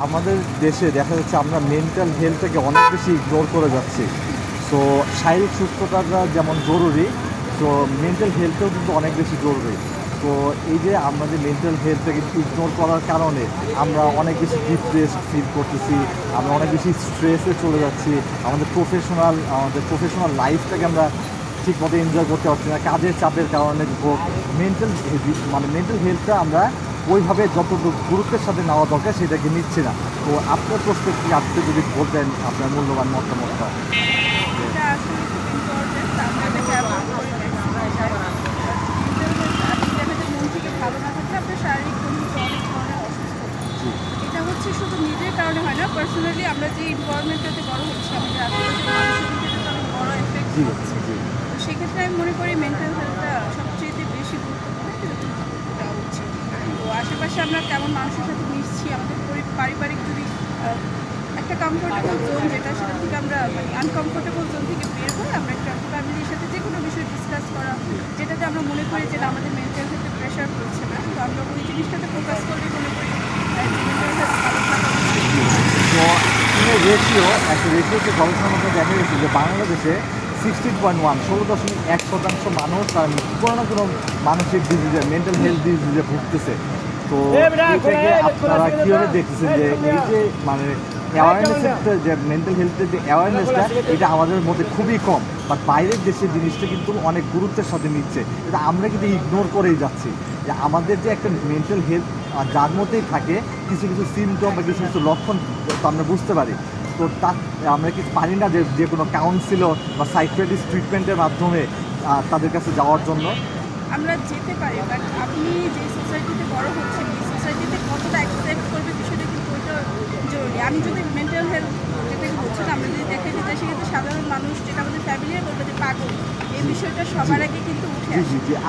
আমাদের দেশে দেখা যাচ্ছে আমরা মেন্টাল হেলথটাকে অনেক বেশি ইগনোর করে যাচ্ছি। সো শারীরিক সুস্থতাটা যেমন জরুরি, সো মেন্টাল হেলথটাও কিন্তু অনেক বেশি জরুরি। তো এই যে আমরা যে মেন্টাল হেলথটাকে ইগনোর করার কারণে আমরা অনেক বেশি ডিপ্রেস ফিল করতেছি, আমরা অনেক বেশি স্ট্রেসে চলে যাচ্ছি, আমাদের প্রফেশনাল লাইফটাকে আমরা ঠিকমতো এনজয় করতে পারছি না, কাজের চাপের কারণে হোক। মেন্টাল হেলথটা আমরা ওইভাবে যতটুকু গুরুত্বের সাথে নেওয়া দরকার সেটাকে নিচ্ছে না। তো আপনার প্রস্পেক্টিভ আপনি যদি বলতেন আপনার মূল্যবান মতামতটা। এটা আসলে খুব ইম্পর্টেন্ট। আমরা এটাকে অ্যাভয়েড করি আমাদের মন থেকে ভালো না থাকলে আপনার শারীরিক বন্ধুত্ব অনেক ধরনের অসুস্থ। এটা হচ্ছে শুধু নিজের কারণে হয় না, পার্সোনালি আমরা যে এনভায়রনমেন্টটাতে বড় হচ্ছি আমাদের আশেপাশের মানুষের ভিতরে তো অনেক বড় এফেক্ট হচ্ছে। তো সেক্ষেত্রে আমি মনে করি মেন্টাল হেলথটা সবচেয়ে বেশি গুরুত্বপূর্ণ দেওয়া উচিত। তো আশেপাশে আমরা কেমন মানুষের সাথে মিশছি, আমাদের পারিবারিক যদি একটা কমফোর্টেবল জোন যেটা, সেটা থেকে আমরা আনকমফোর্টেবল জোন থেকে বের হয়ে আমরা একটা ফ্যামিলির সাথে যে কোনো বিষয় ডিসকাস করা, যেটাতে আমরা মনে করি যে আমাদের মেন্টাল হেলথে প্রেশার পড়ছে না, তো আমরা ওই জিনিসটাতে ফোকাস করলে মনে করি মেন্টাল হেলথ ভালো থাকা উচিত। তো একটা রেশিওতে গবেষণার মধ্যে দেখা গেছে যে বাংলাদেশে 16.1 মানুষ তার কোনো না কোনো মানসিক ডিজিজে, মেন্টাল হেলথ ডিজিজে ভুগতেছে। তো এটাকে আপনারা কীভাবে দেখতেছেন যে এই যে অ্যাওয়ারনেসের যে মেন্টাল হেলথের যে অ্যাওয়ারনেসটা, এটা আমাদের মধ্যে খুবই কম, বাট বাইরের দেশের জিনিসটা কিন্তু অনেক গুরুত্বের সাথে নিচ্ছে। এটা আমরা কিন্তু ইগনোর করেই যাচ্ছি যে আমাদের যে একটা মেন্টাল হেলথ যার মধ্যেই থাকে কিছু কিছু সিমটম বা কিছু কিছু লক্ষণ তো আমরা বুঝতে পারি। তো আমরা কি পারি না যে কোনো কাউন্সিলর বা সাইকিয়াট্রিস্ট ট্রিটমেন্টের মাধ্যমে তাদের কাছে যাওয়ার জন্য? আমরা যেতে পারি, বাট আপনি যে সোসাইটিতে বড় হচ্ছেন এই সোসাইটিতে কতটা অ্যাকসেপ্ট করবে বিষয়টা কিন্তু ওইটা জরুরি। আমি যদি মেন্টাল হেলথ যেটাকে বলছেন আমরা যদি দেখে দিতে, সেক্ষেত্রে সাধারণ মানুষ যেটা আমাদের ফ্যামিলির বলবে যে পাগল, এই বিষয়টা সবার আগে কিন্তু উঠে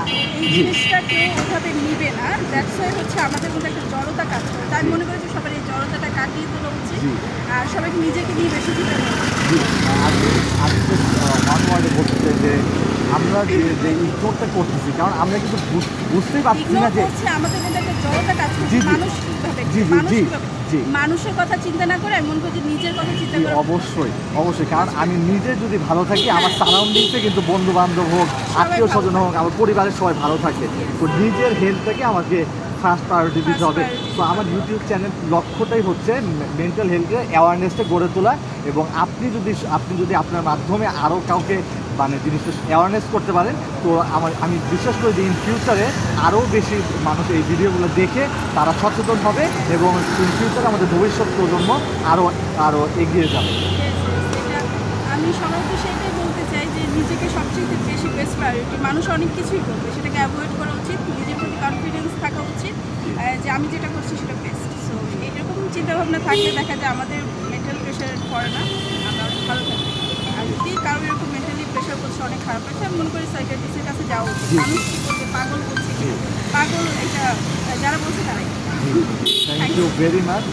আসে। এই জিনিসটা কেউ ওইভাবে নিবে না, দ্যাটস ওয়াই হচ্ছে আমাদের মধ্যে একটা জড়তা কাজ করে। তাই মনে করি যে সবার এই জড়তাটা কাটিয়ে তোলা উচিত আর সবাইকে নিজেকে নিয়ে বেশি চিন্তা বলতে যে আমরা যে ইগনোরটা করতেছি, কারণ আমরা কিন্তু বুঝতেই পারছি না যে আমাদের মধ্যে একটা জড়তা কাজ করছে। মানুষ মানুষের কথা চিন্তা না করে আমি মনে করি নিজের কথা চিন্তা করে। অবশ্যই কারণ আমি নিজে যদি ভালো থাকি আমার সারাউন্ডিংসে কিন্তু বন্ধু বান্ধব হোক, আত্মীয় স্বজন হোক, আমার পরিবারের সবাই ভালো থাকে। তো নিজের হেলথটাকে আমাকে ফার্স্ট প্রায়োরিটি দিতে হবে। তো আমার ইউটিউব চ্যানেল লক্ষ্যটাই হচ্ছে মেন্টাল হেলথের অ্যাওয়ারনেসটা গড়ে তোলা, এবং আপনি যদি আপনার মাধ্যমে আরও কাউকে জিনিসটা অ্যাওয়ারনেস করতে পারেন, তো আমি বিশ্বাস করি যে ইন ফিউচারে আরও বেশি মানুষ এই ভিডিওগুলো দেখে তারা সচেতন হবে এবং ইন ফিউচারে আমাদের ভবিষ্যৎ প্রজন্ম আরও এগিয়ে যাবে। আমি সবাইকে সেটাই বলতে চাই যে নিজেকে সবচেয়ে বেশি বেস্ট প্রায়োরিটি। মানুষ অনেক কিছুই করবে, সেটাকে অ্যাভয়েড করা উচিত, নিজের প্রতি কনফিডেন্স থাকা উচিত যে আমি যেটা করছি সেটা বেস্ট। সো এরকম চিন্তাভাবনা থাকলে দেখা যায় আমাদের মেন্টাল প্রেশার পড়ে না, আমরা অনেক ভালো থাকি। আর যদি কারো এরকম মেন্টালি প্রেশার করছে, অনেক খারাপ হয়েছে, আমি মনে করি সাইকিয়াট্রিস্টের কাছে যাওয়া উচিত। মানুষ কী করবে, পাগল বলছে কি পাগল, এটা যারা বলছে তারাই। Thank you very much.